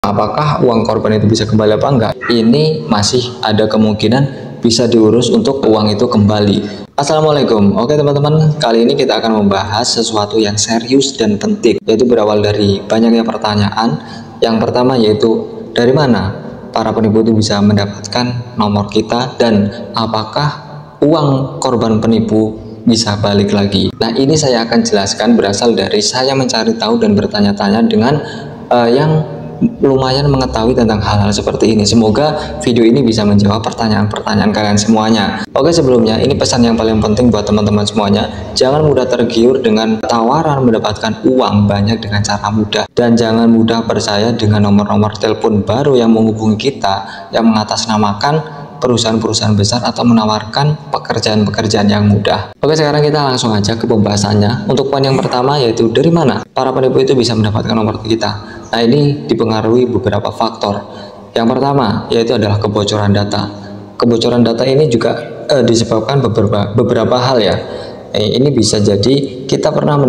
Apakah uang korban itu bisa kembali apa enggak? Ini masih ada kemungkinan bisa diurus untuk uang itu kembali. Assalamualaikum. Oke teman-teman, kali ini kita akan membahas sesuatu yang serius dan penting, yaitu berawal dari banyaknya pertanyaan. Yang pertama yaitu, dari mana para penipu itu bisa mendapatkan nomor kita, dan apakah uang korban penipu bisa balik lagi? Nah, ini saya akan jelaskan berasal dari saya mencari tahu dan bertanya-tanya dengan yang lumayan mengetahui tentang hal-hal seperti ini. Semoga video ini bisa menjawab pertanyaan-pertanyaan kalian semuanya. Oke, sebelumnya ini pesan yang paling penting buat teman-teman semuanya. Jangan mudah tergiur dengan tawaran mendapatkan uang banyak dengan cara mudah, dan jangan mudah percaya dengan nomor-nomor telepon baru yang menghubungi kita yang mengatasnamakan perusahaan-perusahaan besar atau menawarkan pekerjaan-pekerjaan yang mudah. Oke, sekarang kita langsung aja ke pembahasannya. Untuk poin yang pertama yaitu, dari mana para penipu itu bisa mendapatkan nomor kita? Nah, ini dipengaruhi beberapa faktor. Yang pertama yaitu adalah kebocoran data. Kebocoran data ini juga disebabkan beberapa hal ya. Ini bisa jadi kita pernah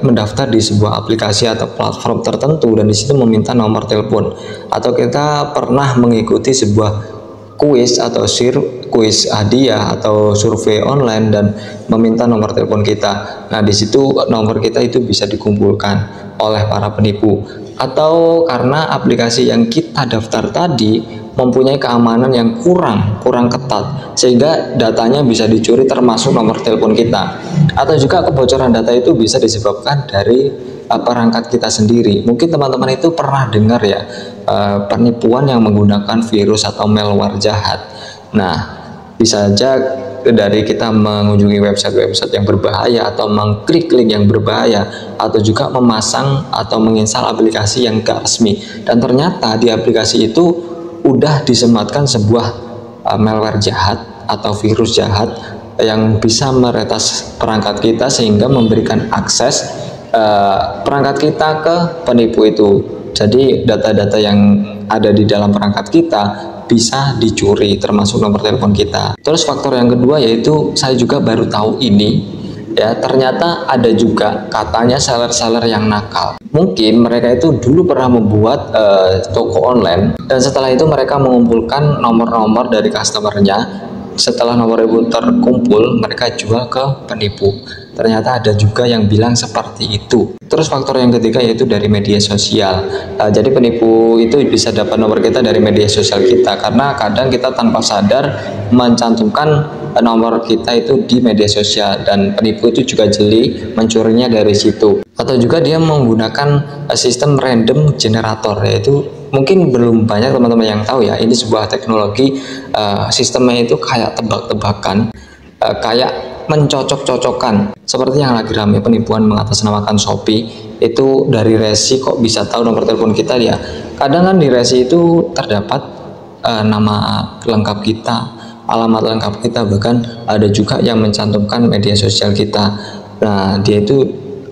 mendaftar di sebuah aplikasi atau platform tertentu dan disitu meminta nomor telepon, atau kita pernah mengikuti sebuah kuis atau kuis hadiah atau survei online dan meminta nomor telepon kita. Nah, di situ nomor kita itu bisa dikumpulkan oleh para penipu, atau karena aplikasi yang kita daftar tadi mempunyai keamanan yang kurang ketat sehingga datanya bisa dicuri termasuk nomor telepon kita. Atau juga kebocoran data itu bisa disebabkan dari perangkat kita sendiri. Mungkin teman-teman itu pernah dengar ya, penipuan yang menggunakan virus atau malware jahat. Nah, bisa saja dari kita mengunjungi website-website yang berbahaya atau mengklik link yang berbahaya, atau juga memasang atau menginstal aplikasi yang gak resmi, dan ternyata di aplikasi itu udah disematkan sebuah malware jahat atau virus jahat yang bisa meretas perangkat kita sehingga memberikan akses perangkat kita ke penipu itu. Jadi data-data yang ada di dalam perangkat kita bisa dicuri, termasuk nomor telepon kita. Terus faktor yang kedua yaitu, saya juga baru tahu ini ya, ternyata ada juga katanya seller-seller yang nakal. Mungkin mereka itu dulu pernah membuat toko online, dan setelah itu mereka mengumpulkan nomor-nomor dari customernya. Setelah nomor itu terkumpul, mereka jual ke penipu. Ternyata ada juga yang bilang seperti itu. Terus faktor yang ketiga yaitu dari media sosial. Jadi penipu itu bisa dapat nomor kita dari media sosial kita, karena kadang kita tanpa sadar mencantumkan nomor kita itu di media sosial, dan penipu itu juga jeli mencurinya dari situ. Atau juga dia menggunakan sistem random generator, yaitu mungkin belum banyak teman-teman yang tahu ya, ini sebuah teknologi. Sistemnya itu kayak tebak-tebakan, kayak mencocok-cocokkan, seperti yang lagi ramai penipuan mengatasnamakan Shopee. Itu dari resi kok bisa tahu nomor telepon kita ya. Kadang kan di resi itu terdapat nama lengkap kita, alamat lengkap kita, bahkan ada juga yang mencantumkan media sosial kita. Nah, dia itu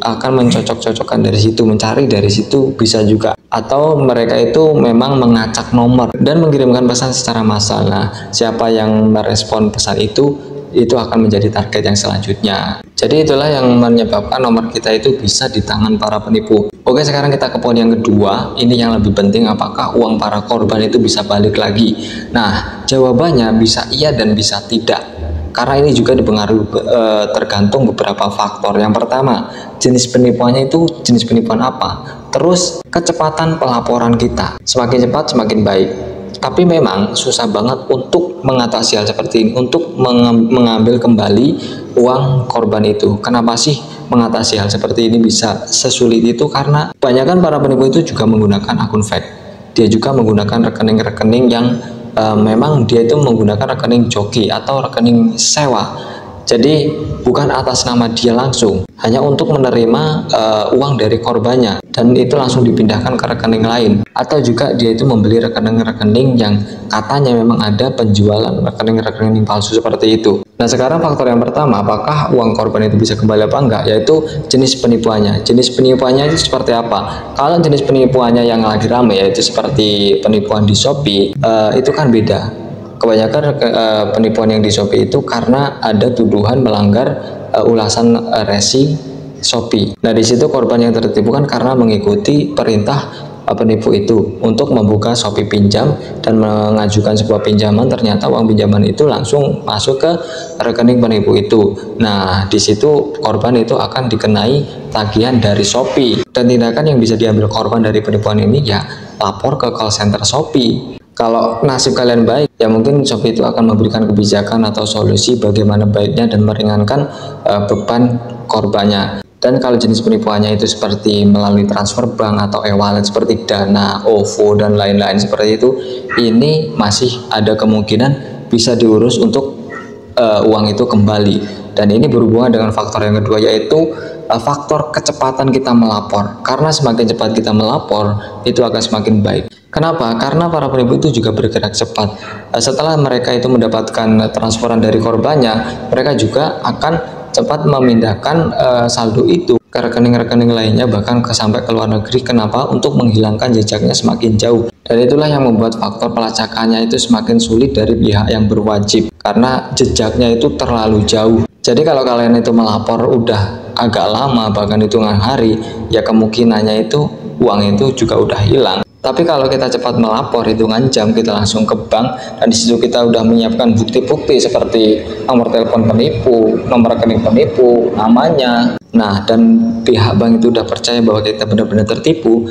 akan mencocok-cocokkan dari situ, mencari dari situ bisa juga. Atau mereka itu memang mengacak nomor dan mengirimkan pesan secara massal. Nah, siapa yang merespon pesan itu akan menjadi target yang selanjutnya. Jadi itulah yang menyebabkan nomor kita itu bisa di tangan para penipu. Oke, sekarang kita ke poin yang kedua. Ini yang lebih penting, apakah uang para korban itu bisa balik lagi? Nah, jawabannya bisa iya dan bisa tidak, karena ini juga dipengaruhi tergantung beberapa faktor. Yang pertama, jenis penipuannya itu jenis penipuan apa. Terus kecepatan pelaporan kita, semakin cepat semakin baik. Tapi memang susah banget untuk mengatasi hal seperti ini, untuk mengambil kembali uang korban itu. Kenapa sih mengatasi hal seperti ini bisa sesulit itu? Karena kebanyakan para penipu itu juga menggunakan akun fake. Dia juga menggunakan rekening-rekening yang memang dia itu menggunakan rekening joki atau rekening sewa. Jadi bukan atas nama dia langsung, hanya untuk menerima uang dari korbannya, dan itu langsung dipindahkan ke rekening lain. Atau juga dia itu membeli rekening-rekening yang katanya memang ada penjualan rekening-rekening palsu seperti itu. Nah, sekarang faktor yang pertama, apakah uang korban itu bisa kembali apa enggak, yaitu jenis penipuannya. Jenis penipuannya itu seperti apa? Kalau jenis penipuannya yang lagi ramai, yaitu seperti penipuan di Shopee, itu kan beda. Kebanyakan penipuan yang di Shopee itu karena ada tuduhan melanggar ulasan resi Shopee. Nah, di situ korban yang tertipu kan karena mengikuti perintah penipu itu untuk membuka Shopee Pinjam dan mengajukan sebuah pinjaman. Ternyata uang pinjaman itu langsung masuk ke rekening penipu itu. Nah, di situ korban itu akan dikenai tagihan dari Shopee. Dan tindakan yang bisa diambil korban dari penipuan ini ya lapor ke call center Shopee. Kalau nasib kalian baik, ya mungkin Shopee itu akan memberikan kebijakan atau solusi bagaimana baiknya dan meringankan beban korbannya. Dan kalau jenis penipuannya itu seperti melalui transfer bank atau e-wallet seperti Dana, OVO, dan lain-lain seperti itu, ini masih ada kemungkinan bisa diurus untuk uang itu kembali. Dan ini berhubungan dengan faktor yang kedua, yaitu faktor kecepatan kita melapor. Karena semakin cepat kita melapor, itu akan semakin baik. Kenapa? Karena para penipu itu juga bergerak cepat. Setelah mereka itu mendapatkan transferan dari korbannya, mereka juga akan cepat memindahkan saldo itu ke rekening-rekening lainnya, bahkan sampai ke luar negeri. Kenapa? Untuk menghilangkan jejaknya semakin jauh. Dan itulah yang membuat faktor pelacakannya itu semakin sulit dari pihak yang berwajib, karena jejaknya itu terlalu jauh. Jadi kalau kalian itu melapor udah agak lama, bahkan hitungan hari, ya kemungkinannya itu uang itu juga udah hilang. Tapi kalau kita cepat melapor, hitungan jam kita langsung ke bank, dan disitu kita udah menyiapkan bukti-bukti seperti nomor telepon penipu, nomor rekening penipu, namanya. Nah, dan pihak bank itu udah percaya bahwa kita benar-benar tertipu.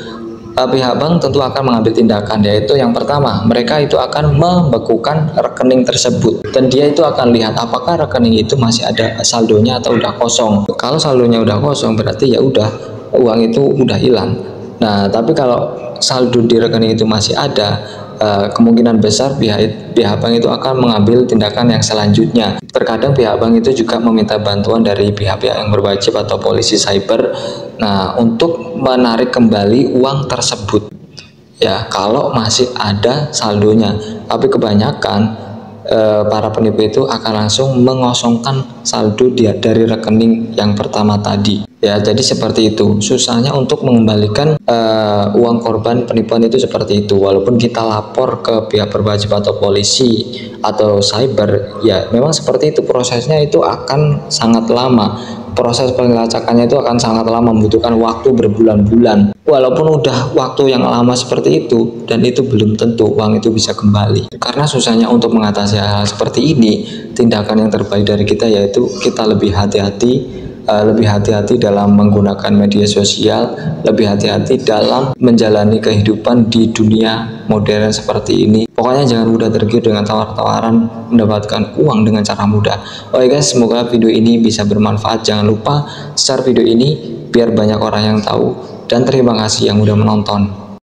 Pihak bank tentu akan mengambil tindakan, yaitu yang pertama, mereka itu akan membekukan rekening tersebut, dan dia itu akan lihat apakah rekening itu masih ada saldonya atau udah kosong. Kalau saldonya udah kosong, berarti ya udah uang itu udah hilang. Nah, tapi kalau saldo di rekening itu masih ada, kemungkinan besar pihak bank itu akan mengambil tindakan yang selanjutnya. Terkadang pihak bank itu juga meminta bantuan dari pihak-pihak yang berwajib atau polisi cyber, nah, untuk menarik kembali uang tersebut. Ya, kalau masih ada saldonya. Tapi kebanyakan para penipu itu akan langsung mengosongkan saldo dia dari rekening yang pertama tadi. Ya, jadi seperti itu. Susahnya untuk mengembalikan uang korban penipuan itu seperti itu. Walaupun kita lapor ke pihak berwajib atau polisi atau cyber, ya memang seperti itu, prosesnya itu akan sangat lama. Proses pelacakannya itu akan sangat lama, membutuhkan waktu berbulan-bulan. Walaupun udah waktu yang lama seperti itu, dan itu belum tentu uang itu bisa kembali. Karena susahnya untuk mengatasi hal seperti ini, tindakan yang terbaik dari kita yaitu kita lebih hati-hati dalam menggunakan media sosial, lebih hati-hati dalam menjalani kehidupan di dunia modern seperti ini. Pokoknya jangan mudah tergiur dengan tawar-tawaran mendapatkan uang dengan cara mudah. Oke guys, semoga video ini bisa bermanfaat. Jangan lupa share video ini biar banyak orang yang tahu, dan terima kasih yang udah menonton.